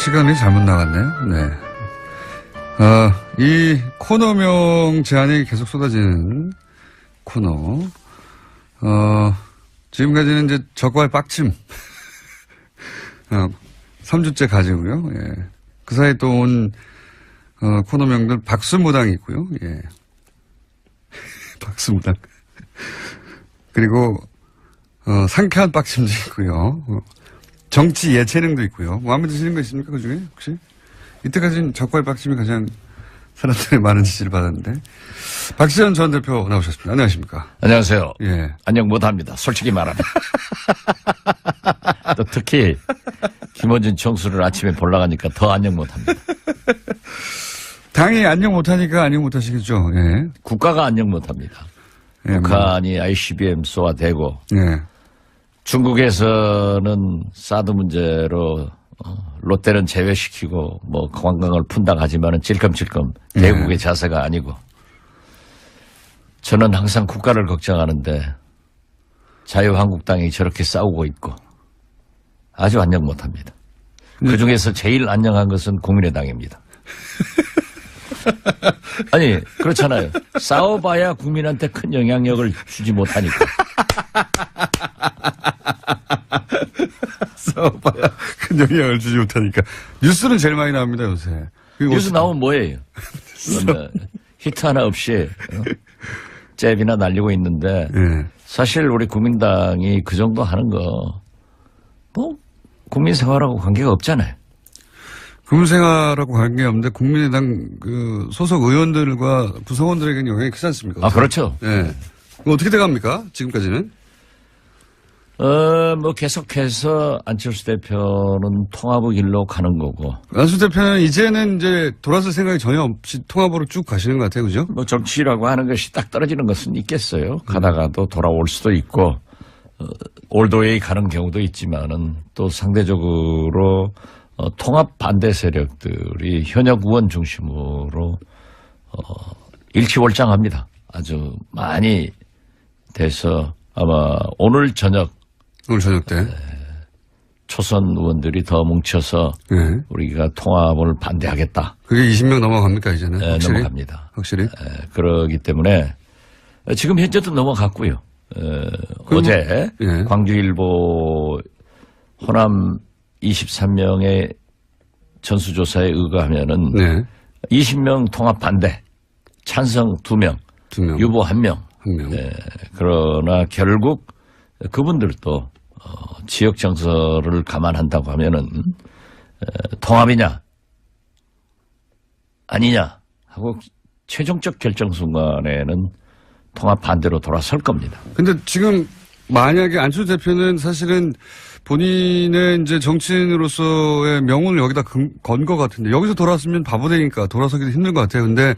시간이 잘못 나갔네요. 네. 이 코너명 제안이 계속 쏟아지는 코너. 지금까지는 이제 적과의 빡침. 3주째 가지고요. 예. 그 사이에 또 온, 코너명들 박수무당이 있고요. 예. 박수무당. 그리고, 상쾌한 빡침도 있고요. 정치 예체능도 있고요. 마음에 드시는 거 있습니까? 그 중에? 혹시? 이때까지는 적과의 빡침이 가장 사람들의 많은 지지를 받았는데. 박지원 전 대표 나오셨습니다. 안녕하십니까? 안녕하세요. 예. 안녕 못합니다. 솔직히 말하면. 또 특히 김어준 총수를 아침에 보러 가니까 더 안녕 못합니다. 당이 안녕 못하니까 안녕 못하시겠죠. 예. 국가가 안녕 못합니다. 예, 북한이 ICBM 쏘아대고 예. 중국에서는 사드 문제로 롯데는 제외시키고 뭐 관광을 푼다 하지만은 찔끔찔끔 대국의 자세가 아니고 저는 항상 국가를 걱정하는데 자유한국당이 저렇게 싸우고 있고 아주 안녕 못합니다. 그중에서 제일 안녕한 것은 국민의당입니다. 아니 그렇잖아요. 싸워봐야 국민한테 큰 영향력을 주지 못하니까. 싸워봐야 큰 영향을 주지 못하니까. 뉴스는 제일 많이 나옵니다, 요새. 뉴스 나오면 뭐예요? 히트 하나 없이 잽이나 날리고 있는데 예. 사실 우리 국민당이 그 정도 하는 거 뭐 국민 생활하고 관계가 없잖아요. 국민생활하고 관계없는데 국민의당 그 소속 의원들과 구성원들에게는 영향이 크지 않습니까? 아, 그렇죠. 예. 어떻게 돼갑니까? 지금까지는? 뭐 계속해서 안철수 대표는 통합의 길로 가는 거고. 안철수 대표는 이제는 이제 돌아설 생각이 전혀 없이 통합으로 쭉 가시는 것 같아요. 그죠? 뭐 정치라고 하는 것이 딱 떨어지는 것은 있겠어요. 가다가도 돌아올 수도 있고, 올드웨이 가는 경우도 있지만은 또 상대적으로 통합 반대 세력들이 현역 의원 중심으로 일치월장합니다. 아주 많이 돼서 아마 오늘 저녁 때. 초선 의원들이 더 뭉쳐서 네. 우리가 통합을 반대하겠다. 그게 20명 넘어갑니까 이제는? 네, 확실히? 넘어갑니다. 확실히? 그러기 때문에 지금 현재도 넘어갔고요. 어제 예. 광주일보 호남 23명의 전수조사에 의거하면은 네. 20명 통합 반대, 찬성 2명, 2명. 유보 1명. 1명. 그러나 결국 그분들도 지역 정서를 감안한다고 하면은 통합이냐 아니냐 하고 최종적 결정 순간에는 통합 반대로 돌아설 겁니다. 근데 지금 만약에 안철수 대표는 사실은 본인의 이제 정치인으로서의 명운을 여기다 건 것 같은데 여기서 돌아왔으면 바보 되니까 돌아서기도 힘든 것 같아요. 근데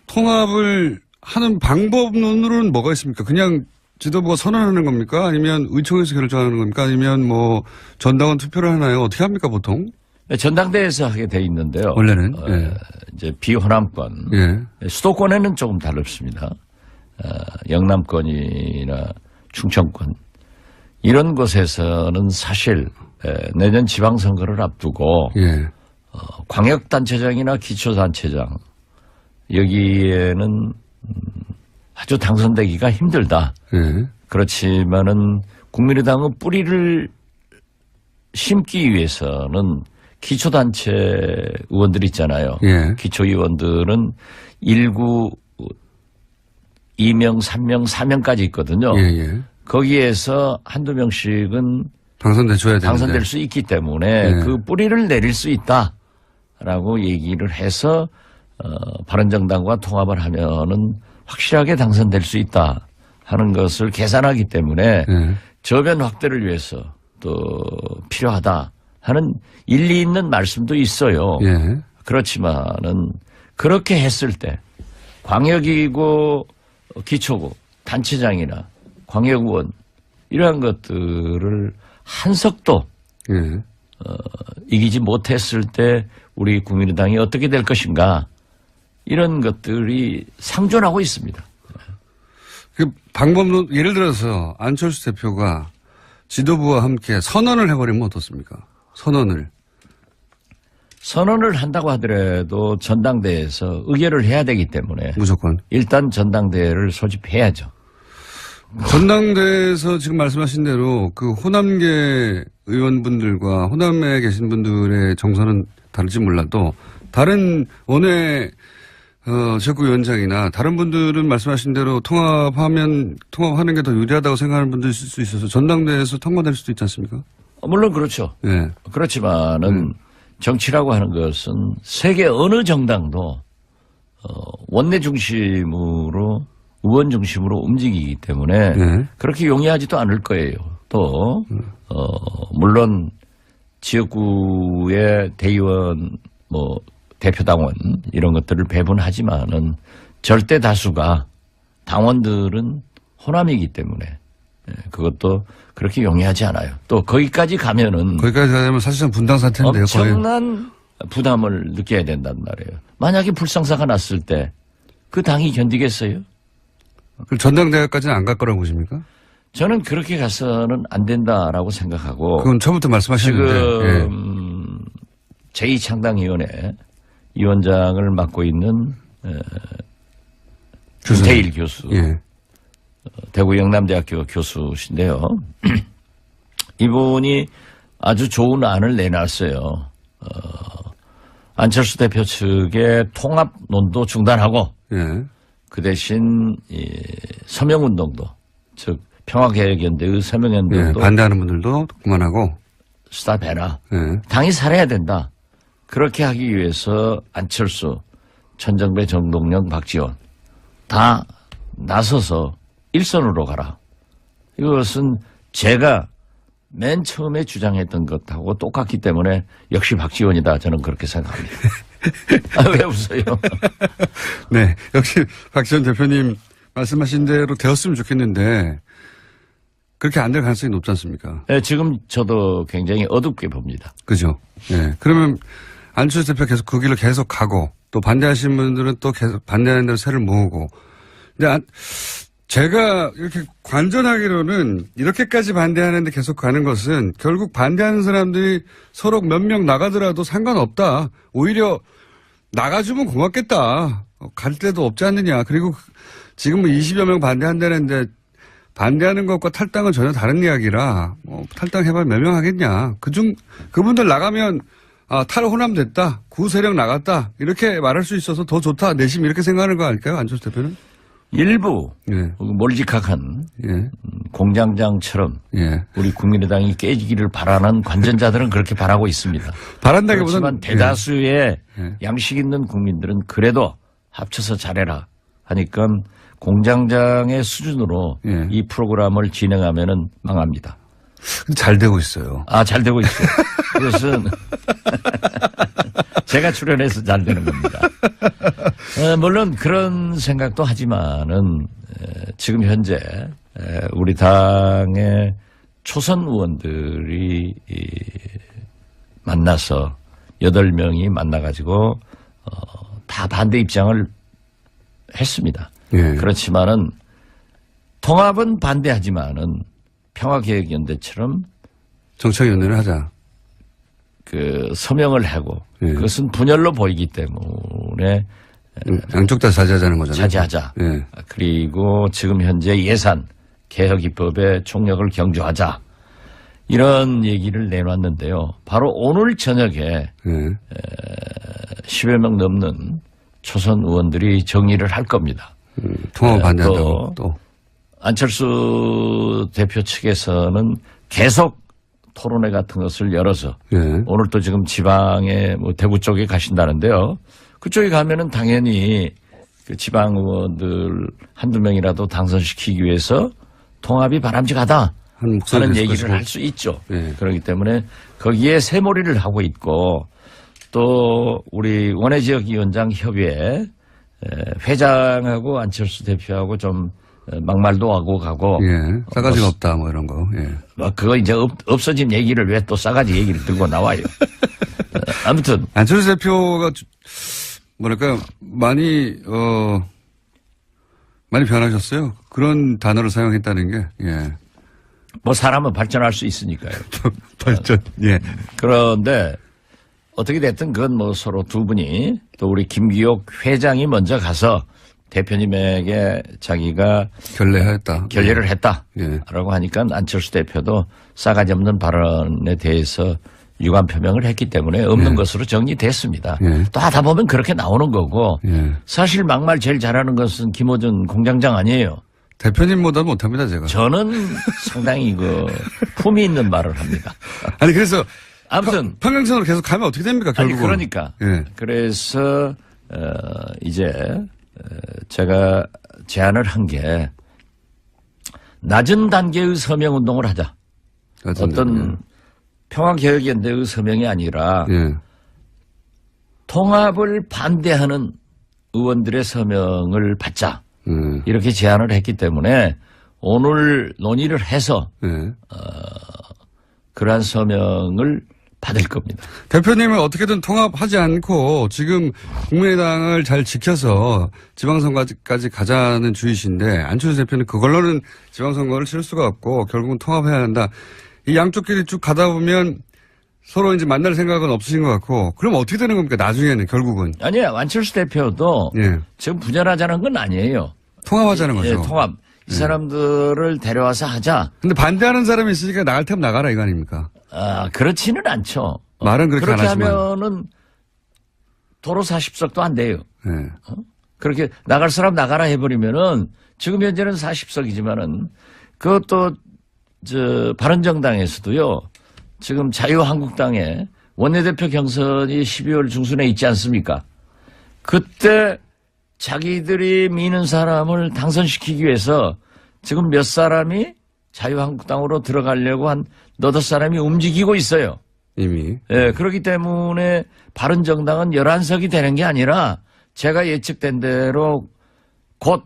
통합을 하는 방법론으로는 뭐가 있습니까? 그냥 지도부가 선언하는 겁니까? 아니면 의총에서 결정하는 겁니까? 아니면 뭐 전당원 투표를 하나요? 어떻게 합니까 보통? 전당대회에서 하게 돼 있는데요. 원래는 예. 이제 비호남권, 예. 수도권에는 조금 다릅니다. 영남권이나 충청권 이런 곳에서는 사실 내년 지방선거를 앞두고 예. 광역단체장이나 기초단체장 여기에는 아주 당선되기가 힘들다. 예. 그렇지만은 국민의당은 뿌리를 심기 위해서는 기초단체 의원들 있잖아요. 예. 기초의원들은 1구 2명, 3명, 4명까지 있거든요. 예, 예. 거기에서 한두 명씩은 당선될 수 있기 때문에 예. 그 뿌리를 내릴 수 있다라고 얘기를 해서 바른정당과 통합을 하면은 확실하게 당선될 수 있다 하는 것을 계산하기 때문에 예. 저변 확대를 위해서 또 필요하다 하는 일리 있는 말씀도 있어요. 예. 그렇지만은 그렇게 했을 때 광역이고 기초고 단체장이나 광역의원 이러한 것들을 한석도 예. 이기지 못했을 때 우리 국민의당이 어떻게 될 것인가 이런 것들이 상존하고 있습니다. 그 방법론 예를 들어서 안철수 대표가 지도부와 함께 선언을 해버리면 어떻습니까? 선언을 선언을 한다고 하더라도 전당대회에서 의결을 해야 되기 때문에 무조건. 일단 전당대회를 소집해야죠. 전당대회에서 지금 말씀하신 대로 그 호남계 의원분들과 호남에 계신 분들의 정서는 다를지 몰라도 다른 원외 지역구위원장이나 다른 분들은 말씀하신 대로 통합하는 게 더 유리하다고 생각하는 분도 있을 수 있어서 전당대회에서 통과될 수도 있지 않습니까? 물론 그렇죠. 네. 그렇지만은 정치라고 하는 것은 세계 어느 정당도 원내 중심으로 의원 중심으로 움직이기 때문에 네. 그렇게 용이하지도 않을 거예요. 또 물론 지역구의 대의원 뭐 대표당원 이런 것들을 배분하지만은 절대 다수가 당원들은 호남이기 때문에 그것도 그렇게 용이하지 않아요. 또 거기까지 가면은 사실상 분당 사태인데요. 거의. 엄청난 부담을 느껴야 된단 말이에요. 만약에 불상사가 났을 때 그 당이 견디겠어요? 그럼 전당대회까지는 안 갈 거라고 보십니까? 저는 그렇게 가서는 안 된다라고 생각하고 그건 처음부터 말씀하셨는데. 지금 제2창당위원회 위원장을 맡고 있는 김태일 교수, 예. 대구 영남대학교 교수신데요. 이분이 아주 좋은 안을 내놨어요. 안철수 대표 측의 통합론도 중단하고 예. 그 대신 이 서명운동도 즉 평화개혁연대의 예. 서명운동도 반대하는 분들도 그만하고. 스탑해라. 예. 당이 살아야 된다. 그렇게 하기 위해서 안철수, 천정배, 정동영, 박지원 다 나서서 일선으로 가라. 이것은 제가 맨 처음에 주장했던 것하고 똑같기 때문에 역시 박지원이다. 저는 그렇게 생각합니다. 왜 웃어요? 네. 역시 박지원 대표님 말씀하신 대로 되었으면 좋겠는데 그렇게 안 될 가능성이 높지 않습니까? 네, 지금 저도 굉장히 어둡게 봅니다. 그죠? 예. 그러면 안철수 대표 계속 그 길로 계속 가고 또 반대하시는 분들은 또 계속 반대하는 대로 새를 모으고. 근데 제가 이렇게 관전하기로는 이렇게까지 반대하는데 계속 가는 것은 결국 반대하는 사람들이 서로 몇 명 나가더라도 상관없다. 오히려 나가주면 고맙겠다. 갈 데도 없지 않느냐. 그리고 지금 뭐 20여 명 반대한다는데 반대하는 것과 탈당은 전혀 다른 이야기라 탈당해봐야 몇 명 하겠냐. 그분들 나가면 탈호남 됐다. 구세력 나갔다. 이렇게 말할 수 있어서 더 좋다. 내심 이렇게 생각하는 거 아닐까요? 안철수 대표는? 일부 예. 몰직학한 예. 공장장처럼 예. 우리 국민의당이 깨지기를 바라는 관전자들은 그렇게 바라고 있습니다. 바란다기보다는 그렇지만 대다수의 예. 양식 있는 국민들은 그래도 합쳐서 잘해라 하니까 공장장의 수준으로 예. 이 프로그램을 진행하면은 망합니다. 잘 되고 있어요. 잘 되고 있어요. 그것은 제가 출연해서 잘 되는 겁니다. 물론 그런 생각도 하지만은 지금 현재 우리 당의 초선 의원들이 만나서 8명이 만나가지고 다 반대 입장을 했습니다. 예. 그렇지만은 통합은 반대하지만은 평화개혁연대처럼 정책위원회를 하자. 그 서명을 하고 예. 그것은 분열로 보이기 때문에 양쪽 다 자제하자는 거잖아요. 자제하자. 예. 그리고 지금 현재 예산 개혁 입법의 총력을 경주하자. 이런 얘기를 내놨는데요. 바로 오늘 저녁에 예. 10여 명 넘는 초선 의원들이 정리를 할 겁니다. 통합 반대한다고 또. 안철수 대표 측에서는 계속 토론회 같은 것을 열어서 예. 오늘 또 지금 지방에 뭐 대구 쪽에 가신다는데요. 그쪽에 가면은 당연히 그 지방 의원들 한두 명이라도 당선시키기 위해서 통합이 바람직하다 하는 얘기를 할 수 있죠. 예. 그렇기 때문에 거기에 새몰이를 하고 있고 또 우리 원외지역위원장 협의회 회장하고 안철수 대표하고 좀 막말도 하고 가고. 예. 싸가지가 없다, 뭐 이런 거. 예. 그거 이제 없어진 얘기를 왜 또 싸가지 얘기를 들고 나와요. 아무튼. 안철수 대표가 뭐랄까, 많이 변하셨어요. 그런 단어를 사용했다는 게, 예. 뭐 사람은 발전할 수 있으니까요. 발전, 예. 그런데, 어떻게 됐든 그건 뭐 서로 두 분이 또 우리 김기옥 회장이 먼저 가서 대표님에게 자기가 결례했다. 결례를 했다라고 예. 하니까 안철수 대표도 싸가지 없는 발언에 대해서 유감 표명을 했기 때문에 없는 예. 것으로 정리됐습니다. 예. 또 하다 보면 그렇게 나오는 거고 예. 사실 막말 제일 잘하는 것은 김어준 공장장 아니에요. 대표님보다 못합니다, 제가. 저는 상당히 품이 있는 말을 합니다. 아니, 그래서. 아무튼 평행선으로 계속 가면 어떻게 됩니까, 아니 결국은. 그러니까 예. 그래서 이제 제가 제안을 한 게 낮은 단계의 서명 운동을 하자. 어떤 평화개혁연대의 서명이 아니라 예. 통합을 반대하는 의원들의 서명을 받자. 이렇게 제안을 했기 때문에 오늘 논의를 해서 예. 그러한 서명을 받을 겁니다. 대표님은 어떻게든 통합하지 않고 지금 국민의당을 잘 지켜서 지방선거까지 가자는 주의신데 안철수 대표는 그걸로는 지방선거를 치를 수가 없고 결국은 통합해야 한다. 이 양쪽끼리 쭉 가다 보면 서로 이제 만날 생각은 없으신 것 같고 그럼 어떻게 되는 겁니까? 나중에는 결국은. 아니요. 안철수 대표도 예. 지금 분열하자는 건 아니에요. 통합하자는 거죠. 예, 통합. 이 사람들을 데려와서 하자. 근데 반대하는 사람이 있으니까 나갈 테면 나가라 이거 아닙니까? 아, 그렇지는 않죠. 말은 그렇게 안 하지만. 하면은 도로 40석도 안 돼요. 예. 그렇게 나갈 사람 나가라 해버리면은 지금 현재는 40석이지만은 그것도 바른정당에서도요. 지금 자유한국당에 원내대표 경선이 12월 중순에 있지 않습니까? 그때 자기들이 미는 사람을 당선시키기 위해서 지금 몇 사람이 자유한국당으로 들어가려고 한 너댓 사람이 움직이고 있어요. 이미. 예, 그렇기 때문에 바른정당은 11석이 되는 게 아니라 제가 예측된 대로 곧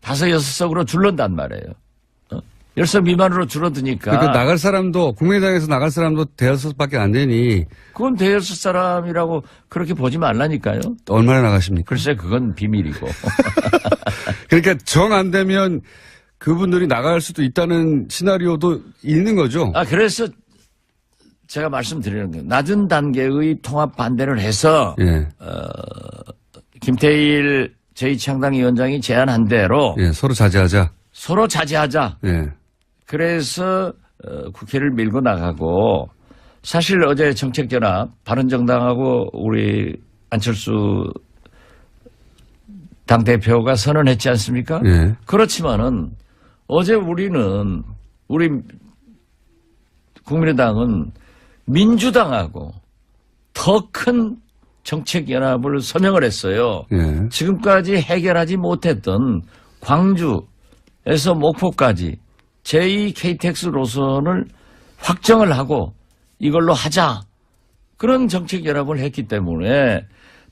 5, 6석으로 줄는단 말이에요. 10석 미만으로 줄어드니까. 그러니까 나갈 사람도 국민의당에서 나갈 사람도 대여섯밖에 안 되니 그건 대여섯 사람이라고 그렇게 보지 말라니까요. 얼마나 나가십니까? 글쎄 그건 비밀이고. 그러니까 정 안 되면 그분들이 나갈 수도 있다는 시나리오도 있는 거죠. 아 그래서 제가 말씀드리는 거예요. 낮은 단계의 통합 반대를 해서 예. 김태일 제2창당위원장이 제안한 대로 예, 서로 자제하자. 서로 자제하자. 예. 그래서 국회를 밀고 나가고 사실 어제 정책연합 바른정당하고 우리 안철수 당대표가 선언했지 않습니까? 예. 그렇지만은 어제 우리 국민의당은 민주당하고 더 큰 정책연합을 서명을 했어요. 예. 지금까지 해결하지 못했던 광주에서 목포까지 제2KTX 노선을 확정을 하고 이걸로 하자. 그런 정책연합을 했기 때문에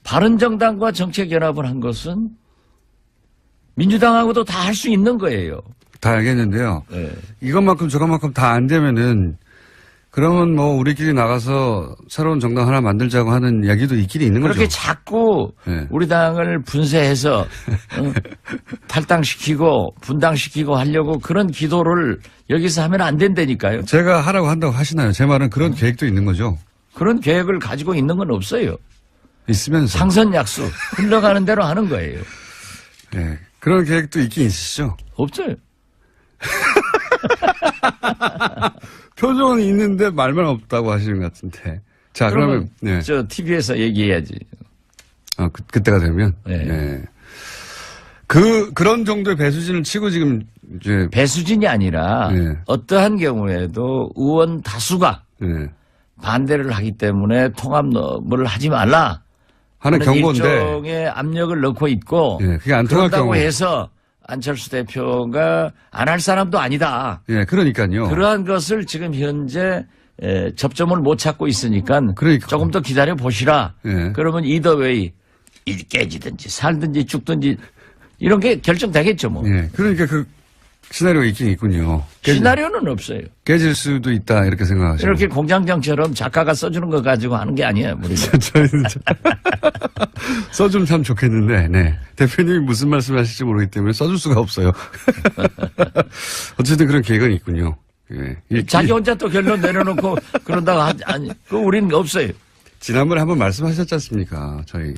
바른정당과 정책연합을 한 것은 민주당하고도 다 할 수 있는 거예요. 다 알겠는데요. 네. 이것만큼 저것만큼 다 안 되면은 그러면 뭐 우리끼리 나가서 새로운 정당 하나 만들자고 하는 이야기도 있긴 있는 거죠. 그렇게 자꾸 네. 우리 당을 분쇄해서 탈당시키고 분당시키고 하려고 그런 기도를 여기서 하면 안 된다니까요. 제가 하라고 한다고 하시나요? 제 말은 그런 계획도 있는 거죠. 그런 계획을 가지고 있는 건 없어요. 있으면서. 상선약수 흘러가는 대로 하는 거예요. 네. 그런 계획도 있긴 있으시죠? 없어요. 표정은 있는데 말만 없다고 하시는 것 같은데. 자, 그러면 네. 저 TV에서 얘기해야지. 그때가 되면. 네. 네. 그런 정도의 배수진을 치고 지금 이제 배수진이 아니라 네. 어떠한 경우에도 의원 다수가 네. 반대를 하기 때문에 통합을 하지 말라 하는 경고인데. 일종의 압력을 넣고 있고 예, 그게 안 통할 그런다고 경우. 해서 안철수 대표가 안 할 사람도 아니다. 예, 그러니까요. 그러한 것을 지금 현재 접점을 못 찾고 있으니까 그러니까. 조금 더 기다려 보시라. 예. 그러면 이더웨이 깨지든지 살든지 죽든지 이런 게 결정되겠죠 뭐. 예, 그러니까 그 시나리오가 있긴 있군요. 시나리오는 없어요. 깨질 수도 있다 이렇게 생각하시고. 이렇게 공장장처럼 작가가 써주는 거 가지고 하는 게 아니에요. 우리가. 저희는 써주면 참 좋겠는데, 네. 대표님이 무슨 말씀을 하실지 모르기 때문에 써줄 수가 없어요. 어쨌든 그런 계획은 있군요. 예. 자기 혼자 또 결론 내려놓고 그런다고 아니, 그 우리는 없어요. 지난번에 한번 말씀하셨지 않습니까? 저희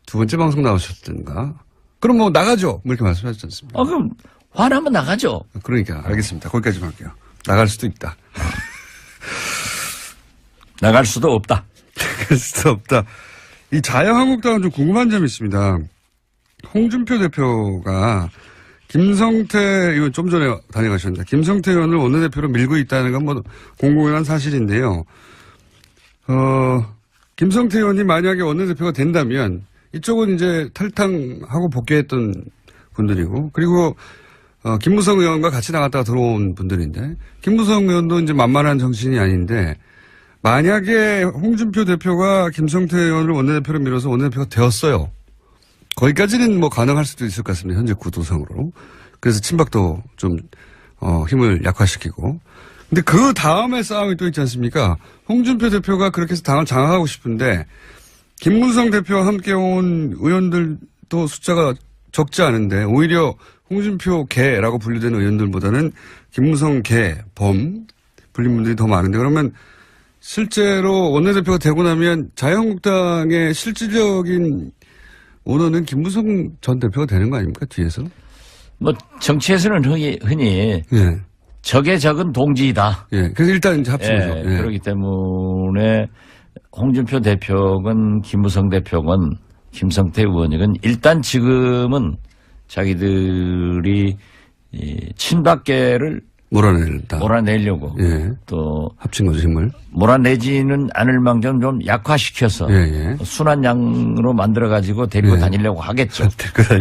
두 번째 방송 나오셨던가? 그럼 뭐 나가죠. 뭐 이렇게 말씀하셨지 않습니까? 그럼 화나면 나가죠. 그러니까 알겠습니다. 거기까지만 할게요. 나갈 수도 있다. 나갈 수도 없다. 나갈 수도 없다. 이 자유한국당은 좀 궁금한 점이 있습니다. 홍준표 대표가 김성태 의원 좀 전에 다녀가셨는데 김성태 의원을 원내대표로 밀고 있다는 건 뭐 공공연한 사실인데요. 김성태 의원이 만약에 원내대표가 된다면 이쪽은 이제 탈당하고 복귀했던 분들이고 그리고 김무성 의원과 같이 나갔다가 들어온 분들인데 김무성 의원도 이제 만만한 정신이 아닌데 만약에 홍준표 대표가 김성태 의원을 원내대표로 밀어서 원내대표가 되었어요. 거기까지는 뭐 가능할 수도 있을 것 같습니다. 현재 구도상으로. 그래서 친박도 좀 힘을 약화시키고. 근데 그 다음에 싸움이 또 있지 않습니까? 홍준표 대표가 그렇게 해서 당을 장악하고 싶은데 김무성 대표와 함께 온 의원들도 숫자가 적지 않은데 오히려 홍준표 개라고 분류되는 의원들보다는 김무성 개, 범 불린 분들이 더 많은데 그러면 실제로 원내대표가 되고 나면 자유한국당의 실질적인 오너는 김무성 전 대표가 되는 거 아닙니까? 뒤에서? 뭐 정치에서는 흔히 예. 적의 적은 동지이다. 예. 그래서 일단 이제 합친 거죠. 예. 그렇기 때문에 홍준표 대표건 김무성 대표건 김성태 의원이건 일단 지금은 자기들이 이 친박계를 몰아내려고 예. 또 합친 거죠, 힘을. 몰아내지는 않을 망정 좀 약화시켜서 순한 양으로 만들어가지고 데리고 다니려고 하겠죠.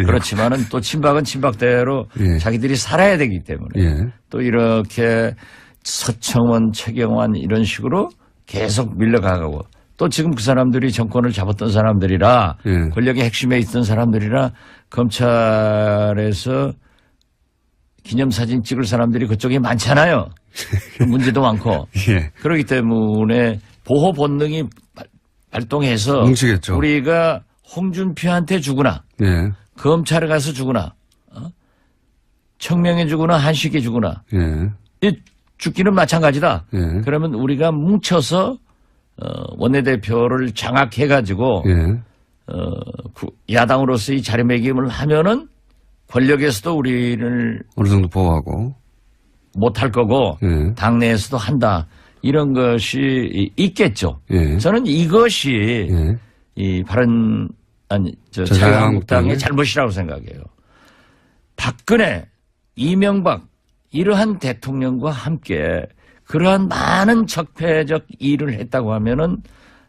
그렇지만은 또 친박은 친박대로 자기들이 살아야 되기 때문에 또 이렇게 서청원, 최경환 이런 식으로 계속 밀려가고 또 지금 그 사람들이 정권을 잡았던 사람들이라 권력의 핵심에 있던 사람들이라 검찰에서 기념사진 찍을 사람들이 그쪽에 많잖아요. 문제도 많고. 그렇기 때문에 보호 본능이 발동해서 뭉치겠죠. 우리가 홍준표한테 주거나 검찰에 가서 주거나 청명해 주거나 한식에 주거나 이 죽기는 마찬가지다. 그러면 우리가 뭉쳐서 원내대표를 장악해가지고 야당으로서의 자리매김을 하면은 권력에서도 우리를 어느 정도 보호하고 못할 거고 당내에서도 한다 이런 것이 있겠죠. 저는 이것이 이 바른 자유한국당의 잘못이라고 생각해요. 박근혜, 이명박 이러한 대통령과 함께 그러한 많은 적폐적 일을 했다고 하면은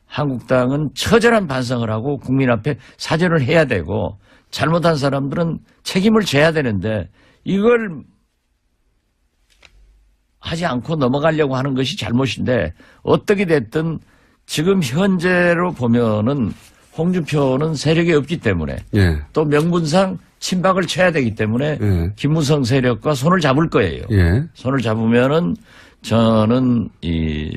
한국당은 처절한 반성을 하고 국민 앞에 사죄를 해야 되고 잘못한 사람들은 책임을 져야 되는데 이걸 하지 않고 넘어가려고 하는 것이 잘못인데 어떻게 됐든 지금 현재로 보면은 홍준표는 세력이 없기 때문에 또 명분상 친박을 쳐야 되기 때문에 김무성 세력과 손을 잡을 거예요. 손을 잡으면은 저는 이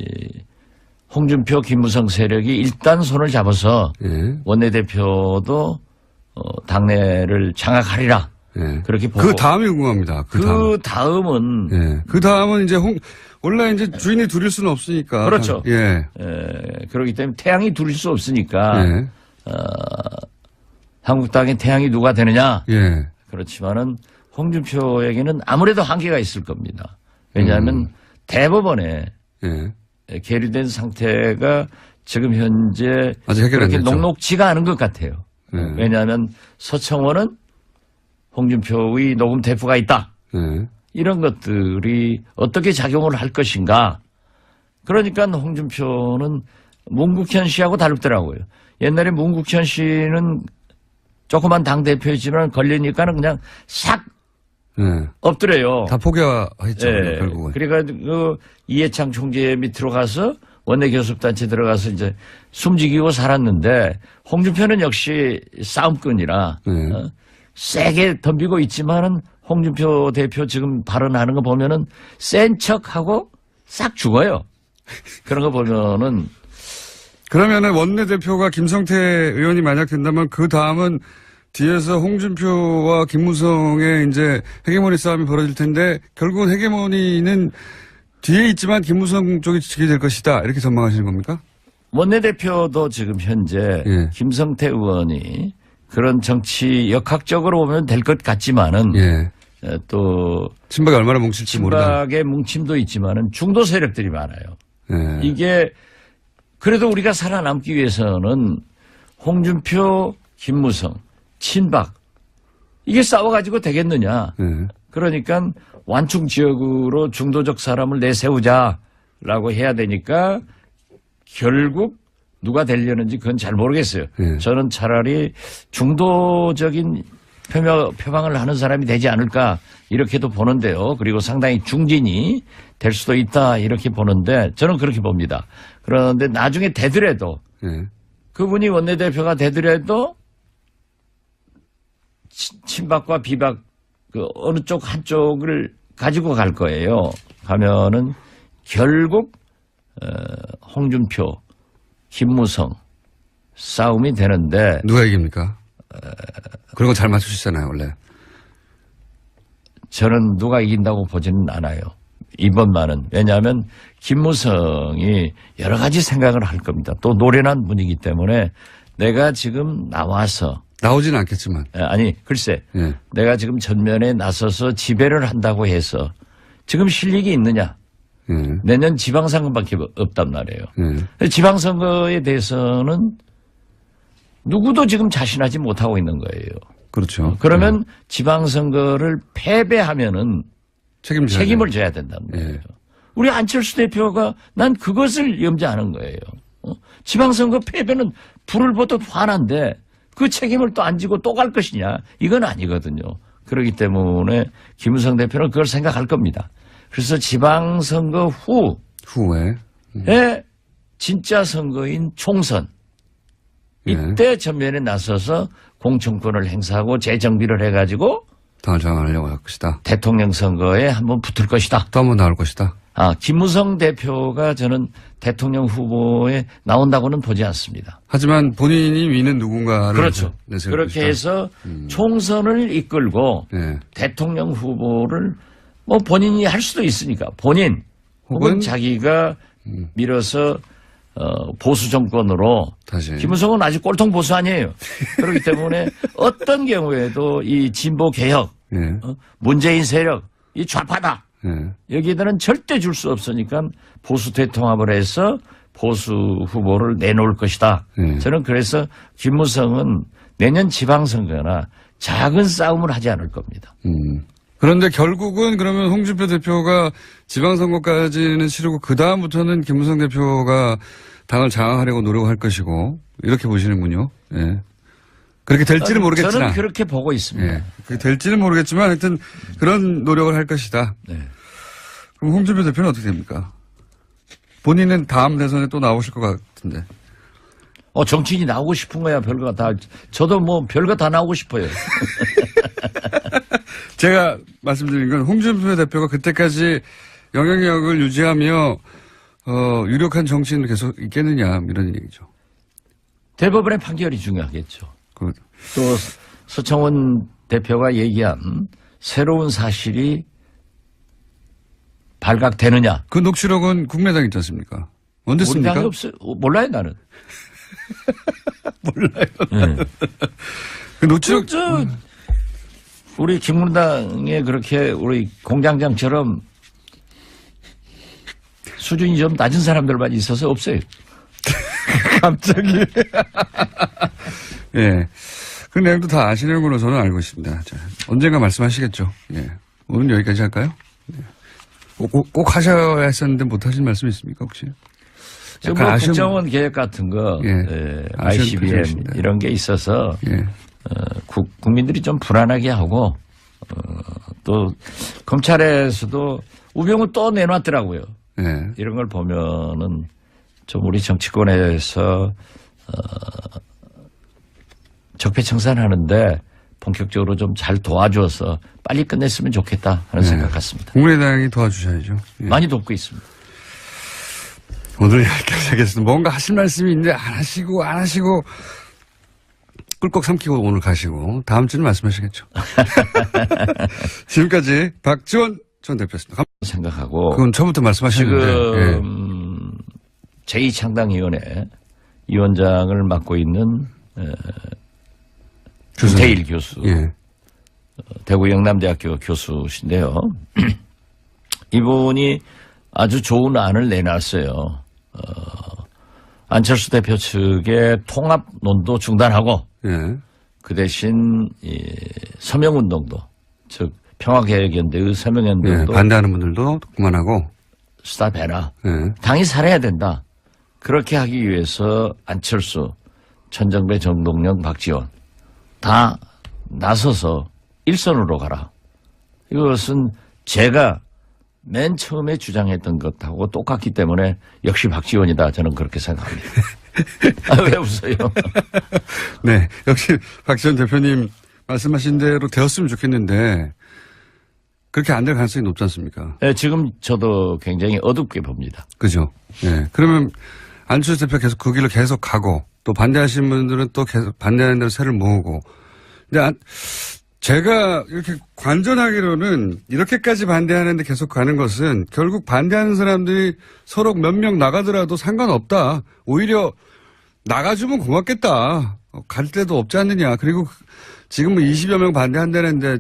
홍준표, 김무성 세력이 일단 손을 잡아서 원내대표도 당내를 장악하리라. 그렇게 보고. 그 다음이 궁금합니다. 그 다음은. 그 다음은 이제 원래 이제 주인이 둘일 수는 없으니까. 그렇죠. 그렇기 때문에 태양이 둘일 수 없으니까. 한국당의 태양이 누가 되느냐. 그렇지만은 홍준표에게는 아무래도 한계가 있을 겁니다. 왜냐하면 대법원에 계류된 상태가 지금 현재 아직 해결 안 그렇게 됐죠. 녹록지가 않은 것 같아요. 왜냐하면 서청원은 홍준표의 녹음 테이프가 있다. 이런 것들이 어떻게 작용을 할 것인가. 그러니까 홍준표는 문국현 씨하고 다르더라고요. 옛날에 문국현 씨는 조그만 당대표였지만 걸리니까는 그냥 싹 엎드려요. 다 포기했죠. 결국은. 그래가지고 이해창 총재 밑으로 가서 원내교섭단체 들어가서 이제 숨지기고 살았는데 홍준표는 역시 싸움꾼이라 세게 덤비고 있지만은 홍준표 대표 지금 발언하는 거 보면은 센 척하고 싹 죽어요. 그런 거 보면은 그러면은 원내대표가 김성태 의원이 만약 된다면 그 다음은 뒤에서 홍준표와 김무성의 이제 헤게모니 싸움이 벌어질 텐데 결국은 헤게모니는 뒤에 있지만 김무성 쪽이 지게 될 것이다. 이렇게 전망하시는 겁니까? 원내대표도 지금 현재 예. 김성태 의원이 그런 정치 역학적으로 보면 될 것 같지만은 예. 또 친박이 얼마나 뭉칠지 모르다. 친박의 뭉침도 있지만은 중도 세력들이 많아요. 예. 이게 그래도 우리가 살아남기 위해서는 홍준표, 김무성, 친박 이게 싸워가지고 되겠느냐. 예. 그러니까 완충 지역으로 중도적 사람을 내세우자라고 해야 되니까 결국 누가 되려는지 그건 잘 모르겠어요. 예. 저는 차라리 중도적인 표방을 하는 사람이 되지 않을까 이렇게도 보는데요. 그리고 상당히 중진이 될 수도 있다 이렇게 보는데 저는 그렇게 봅니다. 그런데 나중에 되더라도 예. 그분이 원내대표가 되더라도 친박과 비박 그 어느 쪽 한쪽을 가지고 갈 거예요. 가면은 결국 홍준표, 김무성 싸움이 되는데 누가 이깁니까? 그런 거 잘 맞추시잖아요, 원래. 저는 누가 이긴다고 보지는 않아요. 이번만은. 왜냐하면 김무성이 여러 가지 생각을 할 겁니다. 또 노련한 분이기 때문에 내가 지금 나와서 나오지는 않겠지만. 아니 글쎄 예. 내가 지금 전면에 나서서 지배를 한다고 해서 지금 실력이 있느냐. 예. 내년 지방선거밖에 없단 말이에요. 예. 지방선거에 대해서는 누구도 지금 자신하지 못하고 있는 거예요. 그렇죠. 그러면 지방선거를 패배하면은 책임을 져야 된다는 거예요. 예. 우리 안철수 대표가 난 그것을 염려하는 거예요. 지방선거 패배는 불을 보듯 화난데 그 책임을 또 안 지고 또 갈 것이냐. 이건 아니거든요. 그렇기 때문에 김무성 대표는 그걸 생각할 겁니다. 그래서 지방선거 후에. 후에 진짜 선거인 총선 이때 전면에 나서서 공천권을 행사하고 재정비를 해가지고 당을 장악하려고 할 것이다. 대통령 선거에 한번 붙을 것이다. 또 한 번 나올 것이다. 김무성 대표가 저는 대통령 후보에 나온다고는 보지 않습니다. 하지만 본인이 위는 누군가를 그렇죠. 내세울 그렇게 것이다. 해서 총선을 이끌고 예. 대통령 후보를 뭐 본인이 할 수도 있으니까 본인 혹은 자기가 밀어서 보수 정권으로 다시. 김무성은 아직 꼴통 보수 아니에요. 그렇기 때문에 어떤 경우에도 이 진보 개혁, 예. 문재인 세력, 이 좌파다. 예. 여기에들은 절대 줄 수 없으니까 보수 대통합을 해서 보수 후보를 내놓을 것이다. 예. 저는 그래서 김무성은 내년 지방선거나 작은 싸움을 하지 않을 겁니다. 그런데 결국은 그러면 홍준표 대표가 지방선거까지는 치르고 그다음부터는 김무성 대표가 당을 장악하려고 노력할 것이고 이렇게 보시는군요. 예. 그렇게 될지는 모르겠으나. 저는 그렇게 보고 있습니다. 예. 그게 될지는 모르겠지만 하여튼 그런 노력을 할 것이다. 네. 그럼 홍준표 대표는 어떻게 됩니까? 본인은 다음 대선에 또 나오실 것 같은데. 정치인이 나오고 싶은 거야, 별거 다. 저도 뭐 별거 다 나오고 싶어요. 제가 말씀드린 건 홍준표 대표가 그때까지 영향력을 유지하며 유력한 정치인으로 계속 있겠느냐 이런 얘기죠. 대법원의 판결이 중요하겠죠. 또 서청원 대표가 얘기한 새로운 사실이 발각되느냐. 그 녹취록은 국민의당 있지 않습니까? 언제 우리 씁니까? 당이 없어요. 몰라요, 나는. 몰라요. 네. 그 녹취록. 우리 김문당에 그렇게 우리 공장장처럼 수준이 좀 낮은 사람들만 있어서 없어요. 갑자기. 예. 그 내용도 다 아시는 걸로 저는 알고 있습니다. 자, 언젠가 말씀하시겠죠. 예. 오늘 여기까지 할까요? 예. 꼭 하셔야 했었는데 못 하신 말씀 있습니까, 혹시? 지금 뭐 국정원 계획 같은 거, 예. ICBM 이런 게 있어서 예. 국민들이 좀 불안하게 하고 또 검찰에서도 우병우 또 내놨더라고요. 예. 이런 걸 보면은 좀 우리 정치권에서 적폐청산하는데 본격적으로 좀 잘 도와줘서 빨리 끝냈으면 좋겠다 하는 생각 같습니다. 국민의당이 도와주셔야죠. 예. 많이 돕고 있습니다. 오늘 여기까지 하겠습니다. 뭔가 하실 말씀이 있는데 안 하시고 꿀꺽 삼키고 오늘 가시고 다음 주는 말씀하시겠죠. 지금까지 박지원 전 대표였습니다. 생각하고 그건 처음부터 말씀하셨는데. 지금 제2창당위원회 위원장을 맡고 있는 교수님. 김태일 교수, 예. 대구 영남대학교 교수신데요. 이분이 아주 좋은 안을 내놨어요. 안철수 대표 측의 통합론도 중단하고 예. 그 대신 이 서명운동도, 즉 평화개혁연대의 예. 서명운동도 반대하는 분들도 그만하고. 스탑해라. 예. 당이 살아야 된다. 그렇게 하기 위해서 안철수, 천정배, 정동영, 박지원 다 나서서 일선으로 가라. 이것은 제가 맨 처음에 주장했던 것하고 똑같기 때문에 역시 박지원이다. 저는 그렇게 생각합니다. 아, 왜 웃어요? 네. 역시 박지원 대표님 말씀하신 대로 되었으면 좋겠는데 그렇게 안 될 가능성이 높지 않습니까? 네, 지금 저도 굉장히 어둡게 봅니다. 그죠? 예. 그러면 안철수 대표 계속 그 길로 계속 가고 또 반대하시는 분들은 또 계속 반대하는 대로 새를 모으고. 근데 제가 이렇게 관전하기로는 이렇게까지 반대하는데 계속 가는 것은 결국 반대하는 사람들이 서로 몇 명 나가더라도 상관없다. 오히려 나가주면 고맙겠다. 갈 데도 없지 않느냐. 그리고 지금 뭐 20여 명 반대한다는데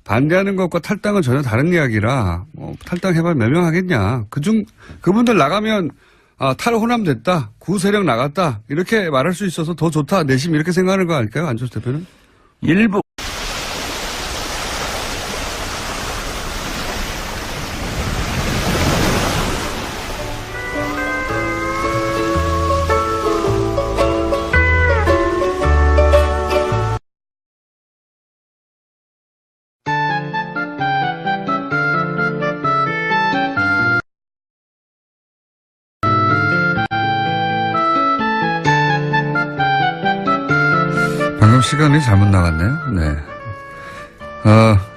반대하는 것과 탈당은 전혀 다른 이야기라 탈당해봐야 몇 명 하겠냐. 그분들 나가면 탈호남됐다. 구세력 나갔다. 이렇게 말할 수 있어서 더 좋다. 내심 이렇게 생각하는 거 아닐까요? 안철수 대표는? 일부 방금 시간이 잘못 나갔네요. 네.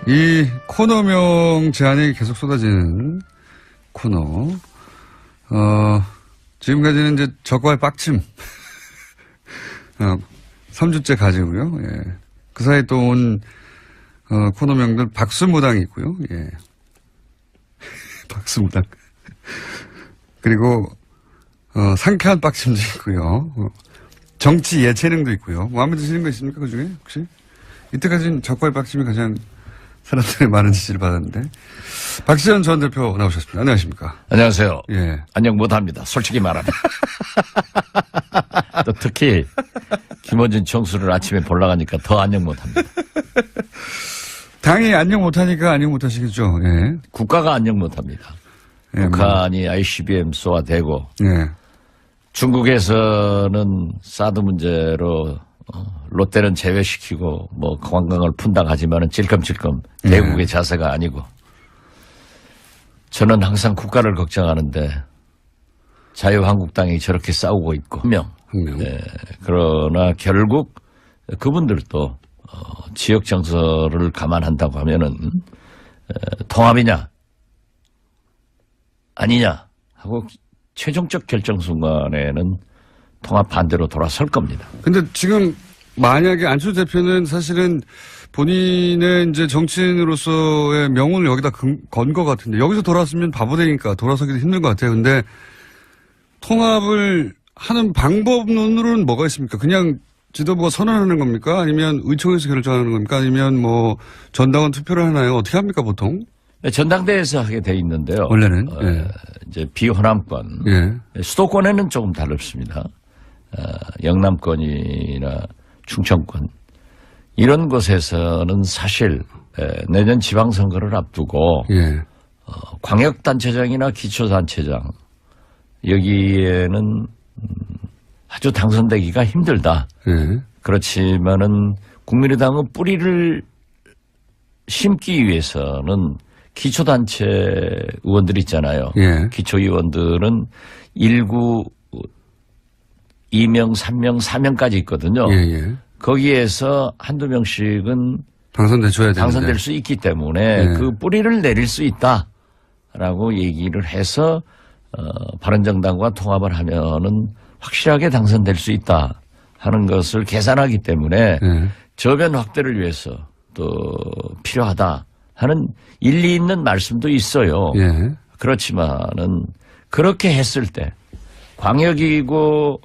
이 코너명 제안이 계속 쏟아지는 코너. 지금까지는 이제 적과의 빡침. 3주째 가지고요. 예. 그 사이에 또 온, 코너명들 박수무당이 있고요. 예. 박수무당. 그리고, 상쾌한 빡침도 있고요. 정치 예체능도 있고요. 마음에 드시는 거 있습니까? 그 중에 혹시? 이때까지는 적과의 빡침이 가장 사람들의 많은 지지를 받았는데. 박지원 전 대표 나오셨습니다. 안녕하십니까? 안녕하세요. 예. 안녕 못합니다. 솔직히 말하면. 또 특히 김원준 총수를 아침에 보러 가니까 더 안녕 못합니다. 당이 안녕 못하니까 안녕 못하시겠죠. 예. 국가가 안녕 못합니다. 예, 북한이 ICBM 쏘아대고 예. 중국에서는 사드 문제로 롯데는 제외시키고 뭐 관광을 푼다 하지만은 찔끔찔끔 대국의 자세가 아니고 저는 항상 국가를 걱정하는데 자유한국당이 저렇게 싸우고 있고 한 명. 네, 그러나 결국 그분들도 지역 정서를 감안한다고 하면은 통합이냐 아니냐 하고 최종적 결정 순간에는 통합 반대로 돌아설 겁니다. 근데 지금 만약에 안철수 대표는 사실은 본인의 이제 정치인으로서의 명운을 여기다 건 것 같은데 여기서 돌아왔으면 바보 되니까 돌아서기도 힘든 것 같아요. 근데 통합을 하는 방법론으로는 뭐가 있습니까? 그냥 지도부가 선언하는 겁니까? 아니면 의총에서 결정하는 겁니까? 아니면 뭐 전당원 투표를 하나요? 어떻게 합니까 보통? 전당대회에서 하게 돼 있는데요. 원래는 예. 이제 비호남권, 예. 수도권에는 조금 다릅니다. 영남권이나 충청권 이런 곳에서는 사실 내년 지방선거를 앞두고 예. 광역단체장이나 기초단체장 여기에는 아주 당선되기가 힘들다. 예. 그렇지만은 국민의당은 뿌리를 심기 위해서는 기초단체 의원들 있잖아요. 예. 기초의원들은 1구 2명, 3명, 4명까지 있거든요. 예, 예. 거기에서 한두 명씩은 당선될 수 있기 때문에 예. 그 뿌리를 내릴 수 있다라고 얘기를 해서 바른정당과 통합을 하면은 확실하게 당선될 수 있다 하는 것을 계산하기 때문에 예. 저변 확대를 위해서 또 필요하다 하는 일리 있는 말씀도 있어요. 예. 그렇지만은 그렇게 했을 때 광역이고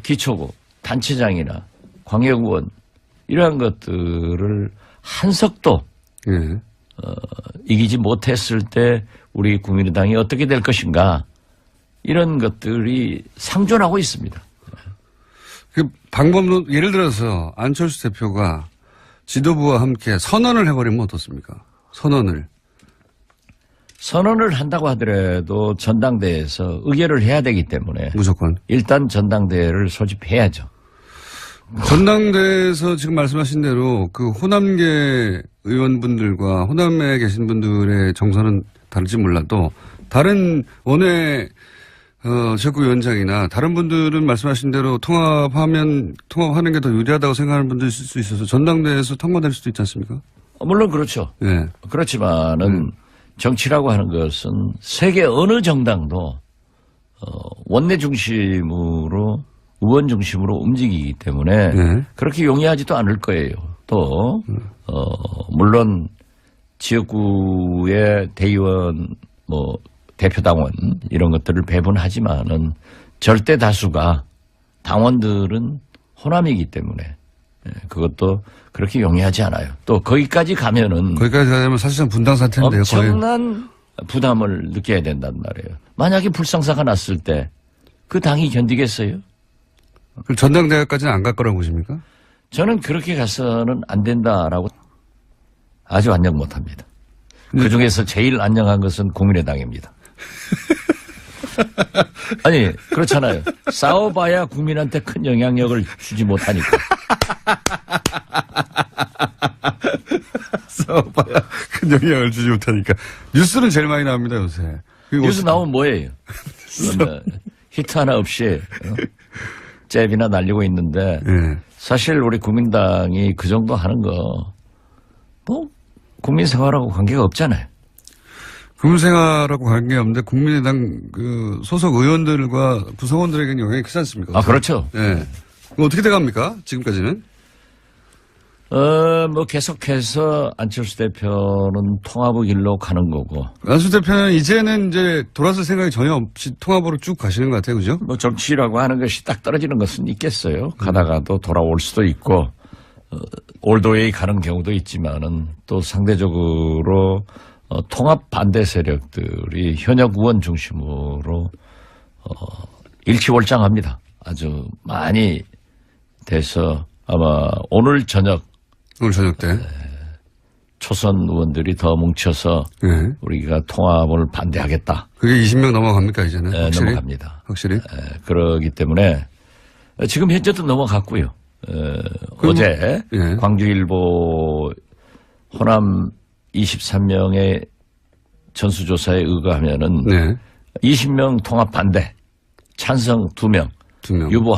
기초국, 단체장이나 광역의원 이러한 것들을 한석도 예. 이기지 못했을 때 우리 국민의당이 어떻게 될 것인가 이런 것들이 상존하고 있습니다. 그 방법론, 예를 들어서 안철수 대표가 지도부와 함께 선언을 해버리면 어떻습니까? 선언을 한다고 하더라도 전당대회에서 의결을 해야 되기 때문에 무조건. 일단 전당대회를 소집해야죠. 전당대회에서 지금 말씀하신 대로 그 호남계 의원분들과 호남에 계신 분들의 정서는 다를지 몰라도 다른 원외 지역구위원장이나 다른 분들은 말씀하신 대로 통합하는 게 더 유리하다고 생각하는 분도 있을 수 있어서 전당대회에서 통과될 수도 있지 않습니까? 물론 그렇죠. 예. 그렇지만은 정치라고 하는 것은 세계 어느 정당도 원내 중심으로 의원 중심으로 움직이기 때문에 네. 그렇게 용이하지도 않을 거예요. 또 물론 지역구의 대의원 대표당원 이런 것들을 배분하지만은 절대 다수가 당원들은 호남이기 때문에 그것도 그렇게 용이하지 않아요. 또 거기까지 가면은 거기까지 가면 사실상 분당 사태인데요. 엄청난 부담을 느껴야 된단 말이에요. 만약에 불상사가 났을 때 그 당이 견디겠어요? 그럼 전당대회까지는 안 갈 거라고 보십니까? 저는 그렇게 가서는 안 된다라고 아주 안녕 못합니다. 그중에서 제일 안녕한 것은 국민의당입니다. 아니 그렇잖아요. 싸워봐야 국민한테 큰 영향력을 주지 못하니까. 싸워봐야 큰 영향을 주지 못하니까. 뉴스는 제일 많이 나옵니다, 요새. 뉴스 나오면 뭐예요? 히트 하나 없이 잽이나 날리고 있는데 예. 사실 우리 국민당이 그 정도 하는 거 국민 생활하고 관계가 없잖아요. 국민생활하고 관계없는데 국민의당 그 소속 의원들과 구성원들에게는 영향이 크지 않습니까? 아 그렇죠. 예. 그럼 어떻게 돼갑니까? 지금까지는? 계속해서 안철수 대표는 통합의 길로 가는 거고. 안철수 대표는 이제는 이제 돌아설 생각이 전혀 없이 통합으로 쭉 가시는 것 같아요. 그죠? 정치라고 하는 것이 딱 떨어지는 것은 있겠어요. 가다가도 돌아올 수도 있고, 올드웨이 가는 경우도 있지만은 또 상대적으로 통합 반대 세력들이 현역 의원 중심으로 일치월장합니다. 아주 많이 돼서 아마 오늘 저녁 때. 초선 의원들이 더 뭉쳐서 네. 우리가 통합을 반대하겠다. 그게 20명 넘어갑니까, 이제는? 확실히? 넘어갑니다. 확실히? 그러기 때문에 지금 현재도 넘어갔고요. 어제 예. 광주일보 호남 23명의 전수조사에 의거하면은 네. 20명 통합 반대, 찬성 2명, 2명. 유보